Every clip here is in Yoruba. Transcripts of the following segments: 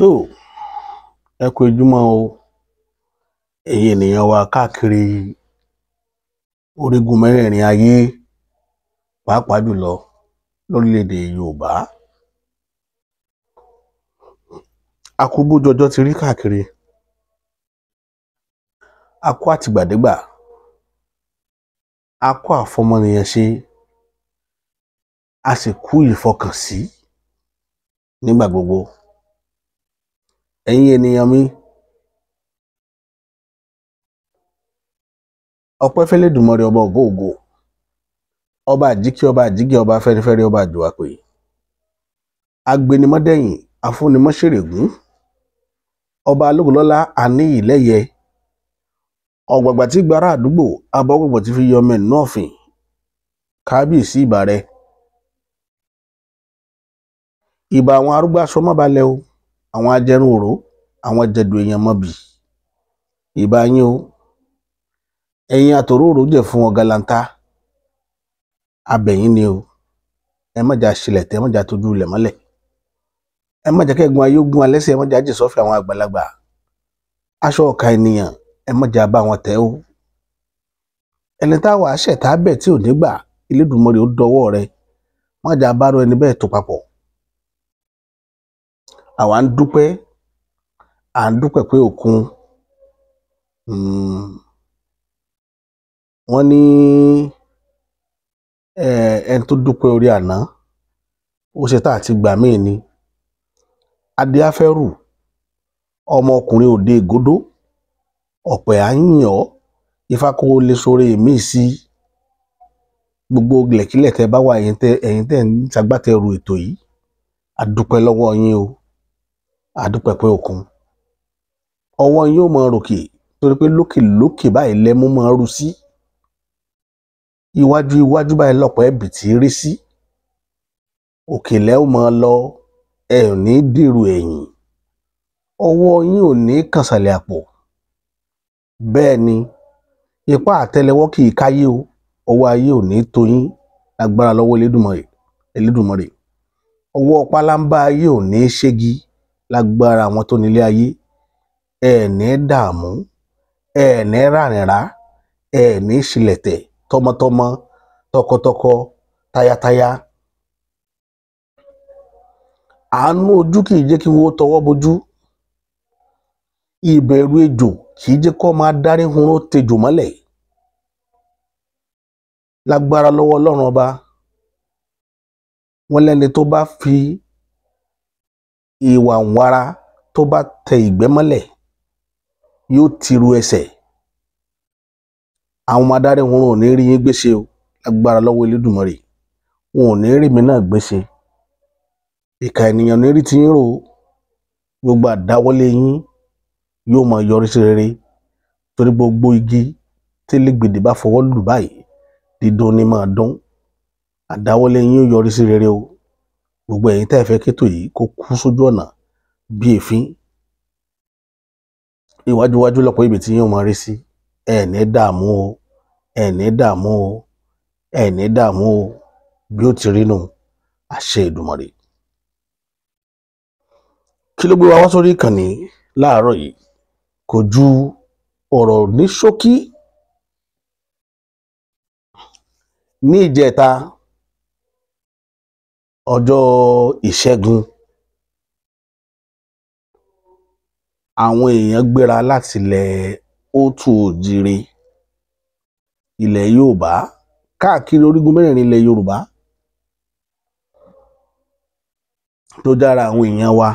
tó ẹ kú ojúmọ́ o ẹ̀yin ènìyàn wa káàkiri orígun mẹ́rẹ̀ẹ̀rin ayé pàápàá jùlọ lórílẹ̀-èdè Yorùbá. A kú bójú ọjọ́ ti rí káàkiri, a kú àtìgbàdégbà, a kú àfọmọnìyàn ṣe, a sì kú ìfọkànsí nígbà gbogbo. Ẹ̀yin ènìyàn mi, ọpẹ́ f'Ẹlẹ́dùmarè ọba ògo ògo, ọba àjíkí ọba àjígẹ̀ ọba fẹ́rẹ́fẹ́rẹ́ ọba àjùwàpè, agbenimọ́dẹ̀yìn afúnimọ́ṣèrègún, ọba alógunlọ́lá àníyì lẹ́yẹ, ọ̀gbàgbà tí gbara àdúgbò abọ́gbọ̀gbọ̀ tí fi yọmọ ẹ̀nú ọ̀fìn. Kábíyèsí ìbà rẹ. Ìbà àwọn arúgbó aṣọ má balẹ̀ o, àwọn ajẹrun òró, àwọn jẹ̀dù èèyàn mọ́bì. Ìbà yín o. Ẹ̀yin àtòróró jẹ̀ fún ọ̀gàlàntà. Abẹ̀yìn ni o. Ẹ má jà ṣílẹ̀ tẹ́, ẹ má jà tójú ilẹ̀ mọ́lẹ̀. Ẹ má jà kẹ́gun ayé ogun alẹ́sẹ̀, ẹ má jà jì sọ́fì àwọn àgbàlagbà. Aṣọ ọ̀ka ènìyàn, ẹ má jà bá wọn tẹ́ o. Ẹni táwa ṣẹ̀ tá bẹ̀ tí ò ní gbà, Elédùmarè ó dọwọ́ rẹ. Má jà bá rọ ẹni bẹ́ẹ̀ tó papọ̀. Àwa ń dúpẹ́, à ń dúpẹ́ pé òkun. Wọ́n ní ẹni tó dúpẹ́ orí àná, ó ṣe tá àti gbà míì ni. Adé afẹ́rù, ọmọkùnrin òde ìgódó, ọ̀pẹ̀ à ń yàn ọ́, Ifá kó lè sórí èmi sí. Gbogbo gìlẹ̀kílẹ̀ tẹ́ bá wà, ẹ̀yin tẹ́ ń ṣagbátẹrù ètò yìí, a dúpẹ́ lọ́wọ́ yín o, a dúpẹ́ pé òkun. Ọwọ́ yín ó mọ ròkè torí pé lókè lókè báyìí lẹ́mú mọ́ rú sí. Iwájú iwájú báyìí lọ́pọ̀ ẹ̀bì tí rí sí. Òkè lẹ́ ó mọ lọ, ẹ ò ní dèrò ẹ̀yìn. Ọwọ́ yín ò ní kànsàlẹ̀ àpò. Bẹ́ẹ̀ ni, ipá àtẹ́lẹwọ́ kì í káyé o, ọwọ́ ayé ò ní tó yín lágbára lọ́wọ́ Elédùmarè. Ọwọ́ pálámbá ayé ò ní ṣégi lágbára àwọn tó nílé ayé. Ẹ ní dààmú, ẹ ní rárìnrá, ẹ ní ṣílẹ̀tẹ̀ tọmọtọmọ, tọkọtọkọ, tayátayá. Àánú ojú kì í jẹ́ kí wọ́n tọwọ́ bojú. Ìbẹ̀rù ejò kì í jẹ́ kó máa dárí hunró tejò mọ́lẹ̀. Lágbára lọ́wọ́ Ọlọ́run ọba, wọ́n lẹ́ni tó bá fi ìwà wàrà tó bá tẹ ìgbẹ́ mọ́lẹ̀ yóò tìrú ẹsẹ̀. Àwọn ọmọ adarí hunró ò ní rí yín gbéṣe o, lágbára lọ́wọ́ Elédùmarè. Wọn ò ní rí mi náà gbéṣe. Ìkà ènìyàn ní rí ti yín rò. Gbogbo àdáwọ́lé yín yóò máa yọrí sí rere torí gbogbo igi tí elégbèdè bá fọwọ́ lù báyìí dídùn ni máa dún. Àdáwọ́lé yín yóò yọrí sí rere o. Gbogbo ẹ̀yin tẹ́ ẹ fẹ́ kétò yìí kó kú sójú ọ̀nà bí èéfín. Iwájúwájú lọ́pọ̀ ibi tí yín ó máa rí sí. Ẹ ní dààmú o, ẹ ní dààmú o, ẹ ní dààmú o. Bí ó ti rí nù, àṣẹ Èdùmàrè. Kí ló gbé wa wá sórí ìkànnì láàárọ̀ yìí? Kò ju ọ̀rọ̀ ní ṣókí. Ní ìjẹta ọjọ́ ìṣẹ́gun, àwọn èèyàn gbéra láti ilẹ̀ Òtù Òjìrè, ilẹ̀ Yorùbá, káàkiri orígun mẹ́rẹ̀ẹ̀rin ilẹ̀ Yorùbá tó dára àwọn èèyàn wa.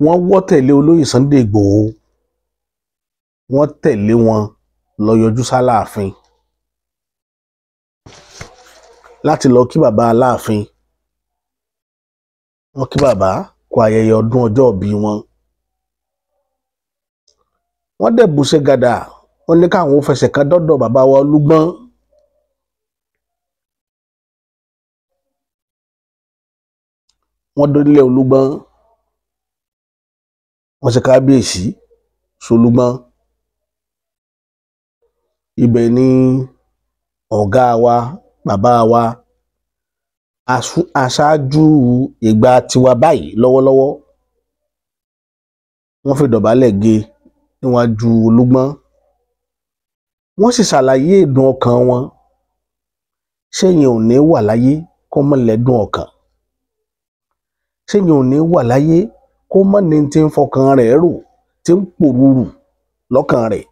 Wọ́n wọ́ tẹ̀lé olóyè Sunday Ìgbòho, wọ́n tẹ̀lé wọn lọ yọjú sáláàfin láti lọ kí bàbá Aláàfin. Wọ́n kí bàbá kú ayẹyẹ ọdún ọjọ́ ìbí wọn. Wọ́n dẹ̀ bùṣẹ́ gàdà, wọ́n ní káwọn ó fẹsẹ̀ kan dọ́dọ̀ bàbá wa Olúgbọ́n. Wọ́n délé Olúgbọ́n, wọ́n ṣe kábíyèsí s'Olúgbọ́n. Ibẹ̀ ni ọ̀gá wa, bàbá wa, aṣáájú ìgbà tiwa báyìí lọ́wọ́lọ́wọ́, wọ́n fi dọ̀bálẹ̀ gé níwájú Olúgbọ́n wọ́n sì ṣàlàyé ìdùn ọkàn wọn. ṣéyìn ò ní wà láyé kó mọ́ lẹ́dùn ọkàn? ṣéyìn ò ní wà láyé kó mọ́ ní tí ń fọkàn rẹ̀ rò tí ń pòrúurù lọ́kàn rẹ̀?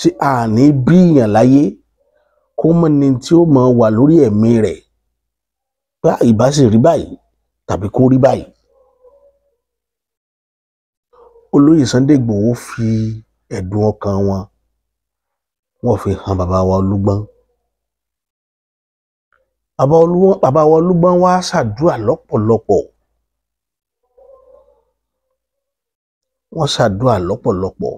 ṣé àní bí èèyàn láyé kó mọ́ ní tí ó máa wà lórí ẹ̀mí rẹ̀ pé ìbá sì rí báyìí tàbí kó rí báyìí? Olóyè Sunday Igboho fi ẹ̀dùn ọkàn wọn wọ́n fi hàn bàbá wa Olúgbọ́n. Bàbá wa Olúgbọ́n wá ṣàdúrà lọ́pọ̀lọpọ̀. Wọ́n ṣàdúrà lọ́pọ̀lọpọ̀.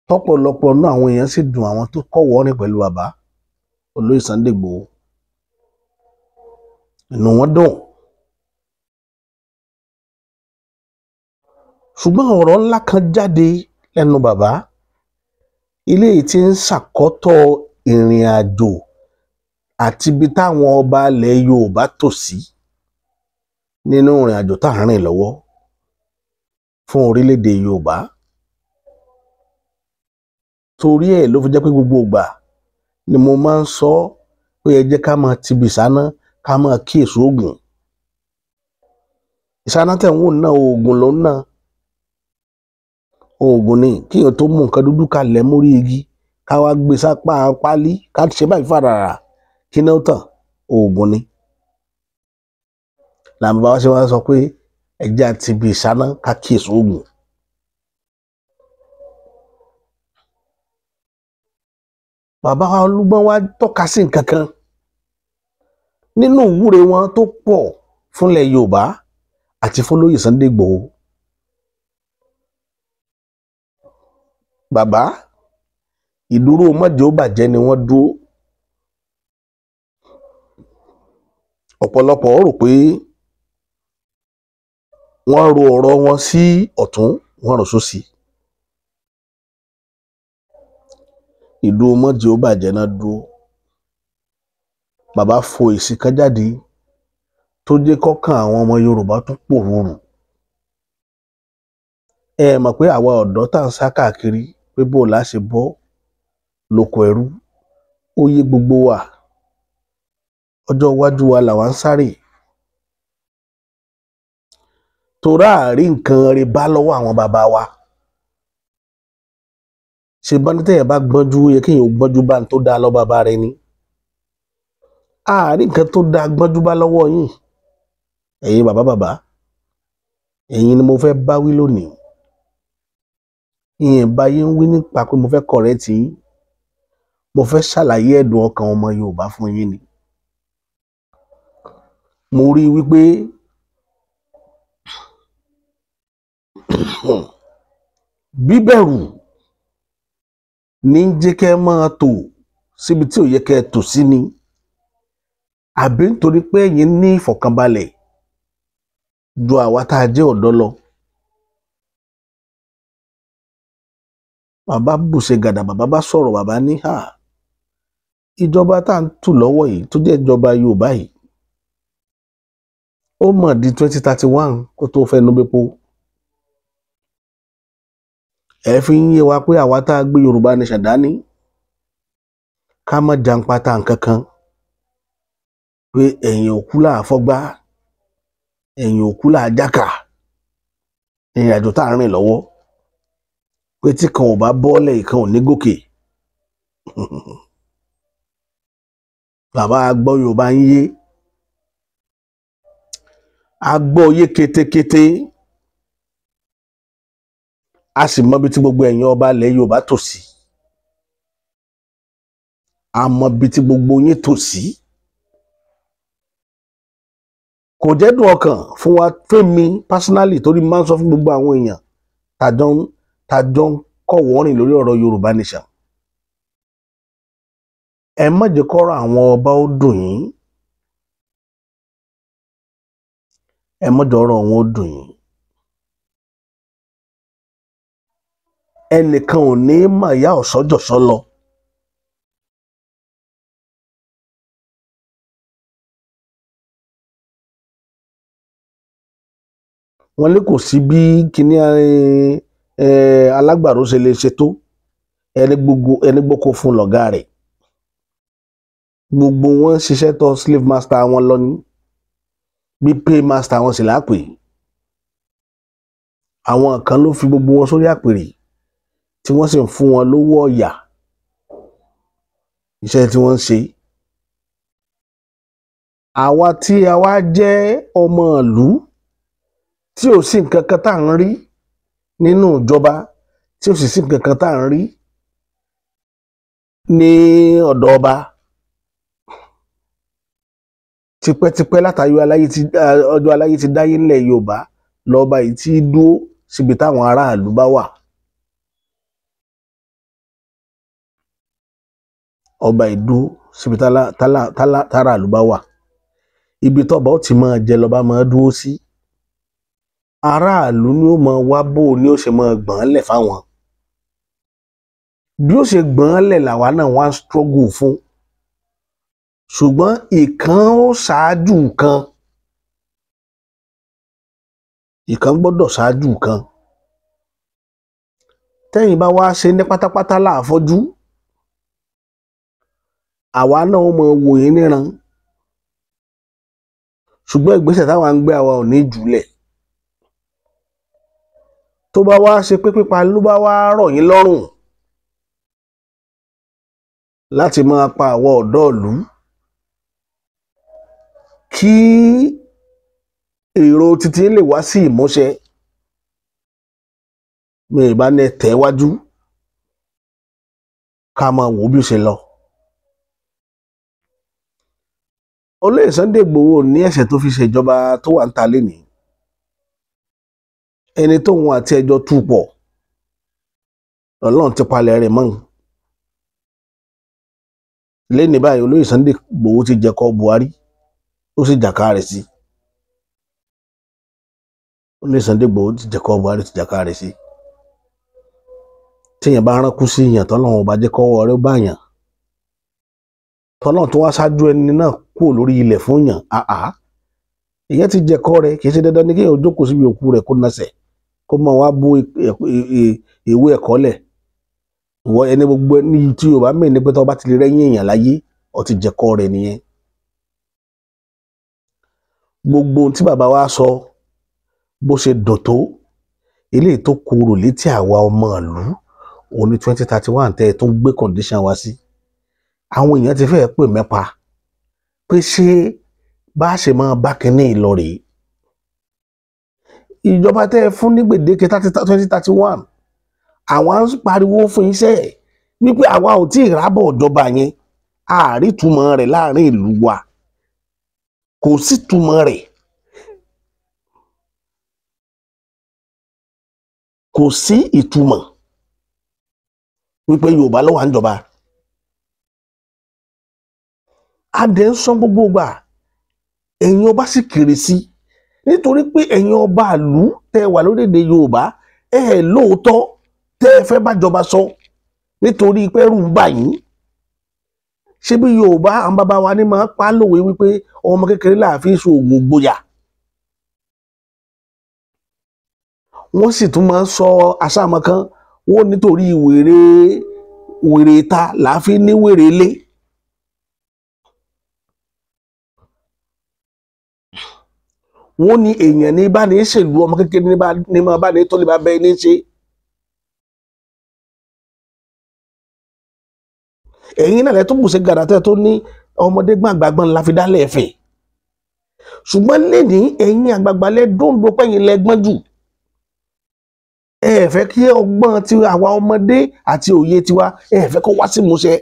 Lọ́pọ̀lọpọ̀ náà àwọn èèyàn sì dùn, àwọn tó kọ́wọ́ rìn pẹ̀lú bàbá Olóyè Sunday Igboho. Inú wọn dùn. Ṣùgbọ́n ọ̀rọ̀ ńlá kan jáde lẹ́nu bàbá, ilé yìí tí ń ṣàkọ́tọ̀ ìrìn àjò àti ibi táwọn ọba ilẹ̀ Yorùbá tò sí nínú ìrìn àjò tá à ń rìn lọ́wọ́ fún orílẹ̀-èdè Yorùbá. Torí ẹ̀ ló fi jẹ́ pé gbogbo ìgbà ni mo máa ń sọ pé ẹ jẹ́ ká máa tibì sáná, ká máa kíyèsí oògùn. Ìsáná tẹ̀ ń wò náà oògùn ló ń náà. Oògùn ni kíyàn tó mú nǹkan dúdú kalẹ̀ mórí igi ká wá gbé sápá pálí ká ṣe báyìí fàràrà kí náà tàn. Oògùn ni. Làwọn bàbá wa ṣe wá sọ pé ẹ jẹ́ àtibì sáná ká kíyèsí oògùn. Bàbá wa Olúgbọ́n wá tọ́ka sí nǹkan kan nínú ìwúre wọn tó pọ̀ fúnlẹ̀ Yorùbá àti fún Olóyè Sunday Igboho. Bàbá ìdúró mọ́jọ́ bàjẹ́ ni wọ́n dúró. Ọ̀pọ̀lọpọ̀ rò pé wọ́n ro ọ̀rọ̀ wọn sí ọ̀tún, wọ́n rò sósì. Ìdúró mọ́jọ́ bàjẹ́ náà dúró. Bàbá fo èsì kan jáde tó jẹ́ kọ́kàn àwọn ọmọ Yorùbá tó pòrúurù. Ẹ mọ̀ pé àwa ọ̀dọ́ tá à ń sá káàkiri pé bó la ṣe bọ́ lóko ẹrú, ó yé gbogbo wa. Ọjọ́ iwájú wa làwa ń sáré. Torá àrí nǹkan rẹ̀ bá lọ́wọ́ àwọn bàbá wa. Ṣé bá ní tẹ̀yẹ̀ bá gbọ́njú yẹ kéèyàn gbọ́njú bá ní tó dáa lọ́ bàbá rẹ̀ ni? Àárí nǹkan tó dáa gbọ́njú bá lọ́wọ́ yín. Ẹ̀yin bàbá, ẹ̀yin ni mo fẹ́ bá wí lónìí. Ìyẹn bá yín wí nípa pé mo fẹ́ kọ̀rẹ́tì yín. Mo fẹ́ ṣàlàyé ẹ̀dùn ọkàn ọmọ Yorùbá fún yín ni. Mo rí i wípé bíbẹ̀rù ní jẹ́ kẹ́ máa tò síbi tí ò yẹ kẹ́ tò sí ni, àbí nítorí pé ẹ̀yin ní ìfọ̀kànbalẹ̀ ju àwa tá a jẹ́ ọ̀dọ́ lọ. Bàbá bùṣe gàdà, bàbá bá sọ̀rọ̀, bàbá ní ìjọba tá à ń tù lọ́wọ́ yìí tó jẹ́ ìjọba Yorùbá yìí, ó mọ̀ di 2031 kó tó fẹnu bẹ́pọ̀. Ẹ fi ń yé wa pé àwa tá a gbé Yorùbá nation dání ká má jàǹpátá nǹkan kan, pé ẹ̀yìn òkú là fọ́gbá, ẹ̀yìn òkú là jákà, ìrìn àjò tá à ń rìn lọ́wọ́, pé tí kan ò bá bọ́lẹ̀ ìkan ò ní gòkè. Bàbá gbọ́ Yorùbá ń yé, a gbọ́ yé kétékété, a sì mọ bí tí gbogbo ẹ̀yin ọba ilẹ̀ Yorùbá tò sí, a mọ bí tí gbogbo yín tò sí. Kò jẹ́ dùn ọkàn fún wa, fẹ́mi personally, torí máa ń sọ fún gbogbo àwọn èèyàn tàjọ ń kọ̀wọ́ rìn lórí ọ̀rọ̀ Yorùbá nation. Ẹ má jẹ́ kọ́rọ̀ àwọn ọba ó dùn yín. Ẹ má jẹ́ ọ̀rọ̀ wọn ó dùn yín. Ẹnìkan ò ní mà yá ọ̀sọ́jọ̀sọ́ lọ. wọ́n lé kò sí bí kíní alágbàro ṣe lè ṣe tó ẹni gboko fún lọ̀gá rẹ̀. Gbogbo wọn ṣiṣẹ́ tọ̀ slave master wọn lọ ní bí pay master wọn sì lápè. Àwọn kan ló fi gbogbo wọn sórí àpèrè tí wọ́n sì ń fún wọn lówó ọ̀yà iṣẹ́ tí wọ́n ń ṣe. Àwa tí a wá jẹ́ ọmọ ìlú tí ò sí nǹkan kan tá à ń rí nínú ìjọba, tí ò sì sí nǹkan kan tá à ń rí ní ọ̀dọ̀ ọba. Tipẹ́tipẹ́ látàrí ọjọ́ aláyé ti dáyé ńlẹ̀ Yorùbá lọ́ba yìí tí dúró síbi táwọn aráàlú bá wà. Ọba ìdúró síbi táráàlú bá wà. Ibi tọ́ba ó ti máa jẹ lọ́ba máa dúró sí. Aráàlú ni ó máa wá bò ní ó ṣe máa gbọ̀n lẹ̀ fáwọn. Bí ó ṣe gbọ̀n lẹ̀ làwa náà wá ń struggle fún. Ṣùgbọ́n ìkan ó ṣáájú kan. Ìkan gbọ́dọ̀ ṣáájú kan. Tẹ́yìn bá wá ṣe ní pátápátá láàfọ́jú, àwa náà ó máa wò yín níran. Ṣùgbọ́n ìgbésẹ̀ táwa ń gbé àwa ò ní jùlẹ̀. Tó bá wá ṣe pé pípa ló bá wá rọ̀ yín lọ́rùn láti máa pa àwọn ọ̀dọ́ ìlú kí èrò títí lè wá sí ìmúṣẹ, mi ì bá ní tẹ̀wájú ká máa wò bí ó ṣe lọ. Olóyè Sunday Igboho ní ẹ̀ṣẹ̀ tó fi ṣèjọba tó wà ń ta lénìí. Ẹni tóun àti ẹjọ́ tú pọ̀ Ọlọ́run ti palẹ̀ rẹ̀ mọ́. Lénìí báyìí Olóyè Sunday Igboho ti jẹ̀kọ Buhari ó sì jàká rẹ̀ sí. Olóyè Sunday Igboho ti jẹ̀kọ Buhari ti jàká rẹ̀ sí. Téèyàn bá ránkú sí ìyàn tọ́lọ́run ò bá jẹ́ kọ́wọ́ rẹ̀ ó bá yàn. Tọ́lọ́run tó wá ṣáájú ẹni náà kúrò lórí ilẹ̀ fún yàn. Ìyẹn ti jẹ̀kọ rẹ̀, kì í ṣe dandan ní kéèyàn jókòó síbi òkú rẹ̀ kó nasẹ̀ kó máa wá bú ewé ẹ̀kọ́ lẹ̀. Ìwọ ẹni gbogbo ẹni tí Yorùbá mìíràn ní pé tó bá ti lè rẹ́yìn èèyàn láyé ó ti jẹ̀kọ rẹ̀ nìyẹn. Gbogbo ohun tí bàbá wa sọ bó ṣe dùn tó eléyìí tó korò létí àwa ọmọ ìlú òun ní 2031 tẹ́ ẹ tó ń gbé condition wá sí. Àwọn èèyàn ti fẹ́ẹ̀ pè mẹ́pa pé ṣé bá ṣe máa bá kínní lọ rèé. Ìjọba tẹ́ ẹ fún ní gbèdéke 2031 àwọn ń pariwo fún iṣẹ́ wípé àwa ò tí ì rábọ̀ ìjọba yẹn, àárí túmọ̀ rẹ̀ láàrin ìlú wa, kò sí túmọ̀ rẹ̀, kò sí ìtumọ̀ wípé Yorùbá ló wà ń jọba. Adé ń sọ gbogbo gbà ẹ̀yin ọba sì kéré sí nítorí pé ẹ̀yin ọba ìlú tẹ́ wà lórílẹ̀-èdè Yorùbá lóòótọ́ tẹ́ ẹ fẹ́ bájọba sọ nítorí pé ẹ̀rù ń bà yín. Ṣé bí Yorùbá àwọn bàbá wa ní máa pa lówe wípé ọmọ kékeré là fi ṣoògùn gboyà. Wọ́n sì tún máa ń sọ àṣàmọ̀ kan wọ́n nítorí wèrè ta là fi ní wèrè ilé. Wọ́n ní èèyàn ní bá ní ṣèlú ọmọ kékeré ní máa bá ní tó lè bá bẹ́ẹ̀ ní ṣe. Ẹ̀yin náà lẹ́tọ́ bùṣe gàdàtẹ́ tó ní ọmọdé gbàgbàgbọ́n la fi dálẹ̀ ẹ̀fẹ̀. Ṣùgbọ́n lẹ́ni ẹ̀yin àgbààgbà lẹ́dúndó pẹ́yìn lẹ́gbọ́n jù. Ẹ fẹ́ kí ọgbọ́n ti àwa ọmọdé àti òye tiwa ẹ fẹ́ kó wá sí ìmúṣẹ.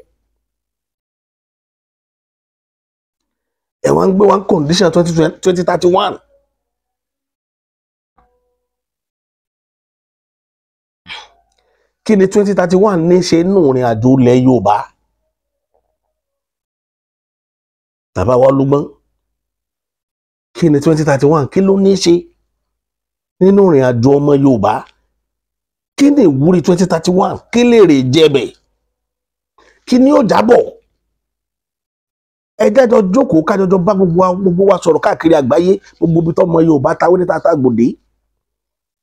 Ẹ wá ń gbé one condition 2031. Kí ni 2031 ní ṣe nínú ìrìn àjò ilẹ̀ Yorùbá? Bàbá wa Olúgbọ́n, kí ni 2031 kí ló ní ṣe nínú ìrìn àjò ọmọ Yorùbá? Kí ni ìwúrí 2031? Kí lè rè jẹbẹ̀? Kí ni ó jábọ̀? Ẹ jẹ́jọ́ jókòó kájọjọ́ bá gbogbo wa sọ̀rọ̀ káàkiri àgbáyé gbogbo ibi tọ́mọ Yorùbá táwọn ní tata gbòdè.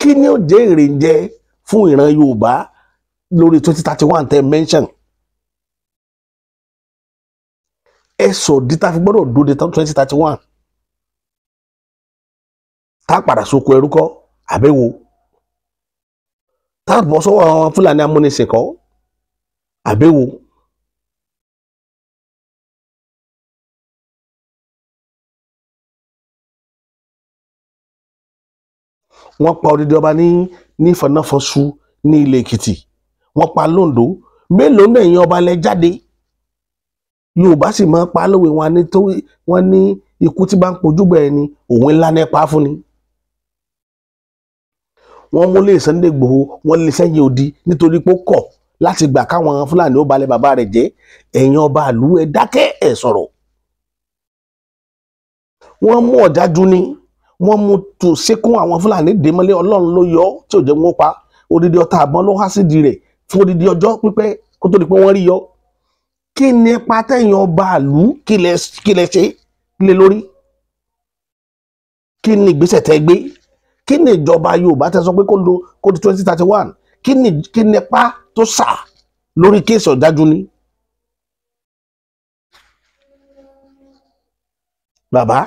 kí ni ó jẹ́ èrè ń jẹ fún ìran Yorùbá lórí 2031 tẹ́ mention? ẹ sọ díta fi gbọ́dọ̀ dúró de 2031 tá a padà sóko ẹrú kọ́ àbẹ́wò, tá a bọ́ sọ́wọ́ àwọn Fúlàní amúnisìn kọ́ àbẹ́wò. wọ́n pa odidi ọba ní Ìfọ̀nàfọ̀ṣù ní Ilé Èkìtì, wọ́n pa l'Óǹdó. mélòó náà ẹ̀yin ọba lẹ jáde? Yorùbá sì máa pa lówe wọn ní ikú tí bá ń pojúbọ ẹni òun ńlá nípa fún ni. wọ́n mú lé Sunday Igboho, wọ́n lé sẹ́yìn odi nítorí pé ó kọ̀ láti gbà káwọn Fúlàní ó balẹ̀ bàbá rẹ̀ jẹ́. ẹ̀yin ọba ìlú ẹ dákẹ́, ẹ sọ̀rọ̀. wọ́n mú Ọ̀jájú ni, wọ́n mú tó sékún àwọn Fúlàní dèmọ́lé, Ọlọ́run ló yọ tí ò jẹ́ wọn pa. odidi ọta àbọn ló há sídìí rẹ̀ fún odidi ọjọ́ pípẹ́ kó tó di pé wọ́n rí yọ. kí ni ipa tẹ̀yin ọba ìlú kí lẹ ṣe lé lórí? kí ni ìgbésẹ̀ tẹ́ gbé? kí ni ìjọba Yorùbá tẹ́ sọ pé kó di 2031? kí ni ipa tó sà lórí kéèsì Ọ̀jájú ni? bàbá,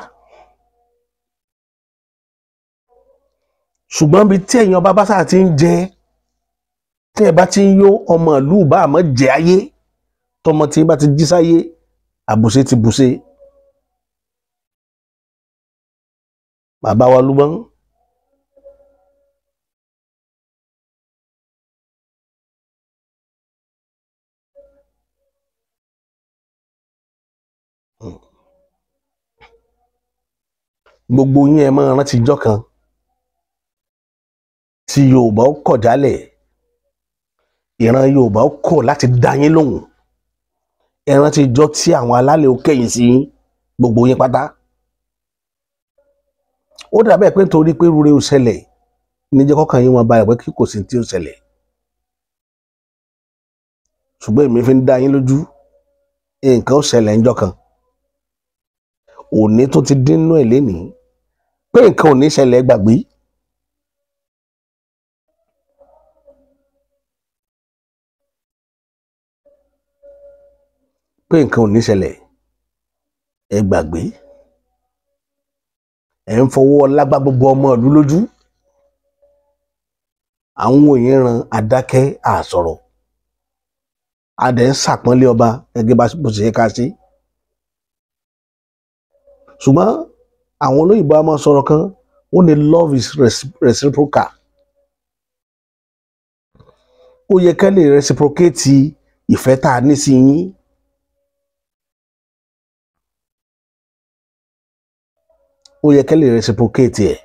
ṣùgbọ́n bí tí ẹ̀yin ọba bá sáà ti ń jẹ, tí ẹ bá ti ń yó ọmọ ìlú bá àmọ́ jẹ ayé, tọmọ tí bá ti jí sáyé, àbùṣe ti bùṣe. bàbá wa Lúbọ́n, gbogbo yín ẹ máa rántí ijọ́ kan tí Yorùbá ó kọ̀ jálẹ̀, ìran Yorùbá ó kọ̀ láti dá yín lóhùn. ẹ rántí ijọ́ tí àwọn alálẹ̀ ó kẹ̀yìn sí yín, gbogbo yín pátá. ó dàbẹ̀ pé nítorí pé rúre ó ṣẹlẹ̀ níjẹ́ kọ́kàn yín wọn balẹ̀ pé kí kò sí tí ó ṣẹlẹ̀. ṣùgbọ́n èmi fi ń dá yín lójú, nǹkan ó ṣẹlẹ̀ níjọ́ kan. òní tó ti dínú ẹ̀ lénìí pé nǹkan ò ní ṣẹlẹ̀ gbàgbé. pé nǹkan ò ní ṣẹlẹ̀ ẹ gbàgbé. ẹ ń fọwọ́ lágbá gbogbo ọmọ ìlú lójú. àwọn òyìn ran adákẹ́ àsọ̀rọ̀, adẹ̀ ń ṣàpọ́nlé ọba gẹ́gẹ́ bó ṣe yẹ ká sí. ṣùgbọ́n àwọn olóyìnbó a máa sọ̀rọ̀ kan, ó ní love is reciprocal. ó yẹ ká lè reciprocate ìfẹ́ tá a ní sí yín. ó yẹ ká lè reciprocate ẹ̀.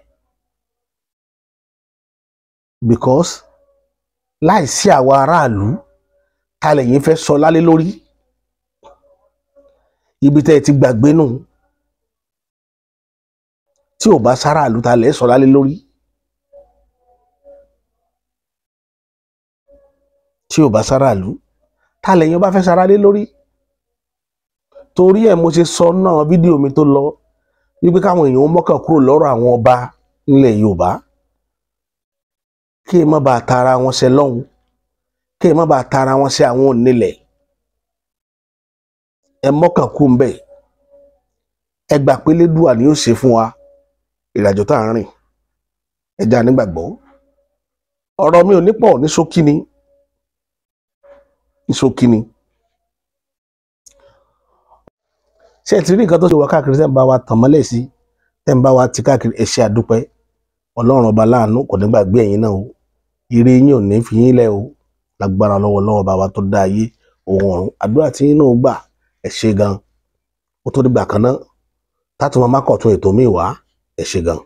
because láìsí àwọn aráàlú ta lẹ̀yin fẹ́ sọ lálé lórí? ibi tẹ́ ẹ ti gbàgbé nù. tí ò bá sáráàlú ta lẹ̀ sọ lálé lórí? tí ò bá sáráàlú ta lẹ̀yin bá fẹ́ sáralé lórí? torí ẹ̀ mo ṣe sọ náà fídíò mi tó lọ wípé káwọn èèyàn mọ́kàn kúrò lọ́rọ̀ àwọn ọba nílẹ̀ Yorùbá, kí ẹ má bàa tara wọn ṣe lọ́hùn, kí ẹ má bàa tara wọn ṣe àwọn onílẹ̀. ẹ mọ́kàn kú mbẹ̀. ẹ gbà pé Elédùà ni ó ṣe fún wa ìrìnàjò tá à ń rìn. ẹ já nígbàgbọ́. ọ̀rọ̀ mi ò ní pọ̀, ní ṣókí ni. ṣé ẹ ti rí nǹkan tó ṣe wá káàkiri tẹ́ ń bá wa tàn mọ́lẹ̀ sí, tẹ́ ń bá wa ti káàkiri? ẹ ṣé àdúpẹ́. Ọlọ́run ọba láàánú kò ní gbàgbé ẹ̀yin náà o. ire yín ò ní fi yín lẹ̀ o. lágbára lọ́wọ́ bá wa tó dá ayé òun ọ̀run. àdúrà tí yín náà gbà, ẹ ṣé gan. ó tó dìgbà kan náà tátùmọ̀ mákọ̀tún ètò míì wá. ẹ ṣé gan.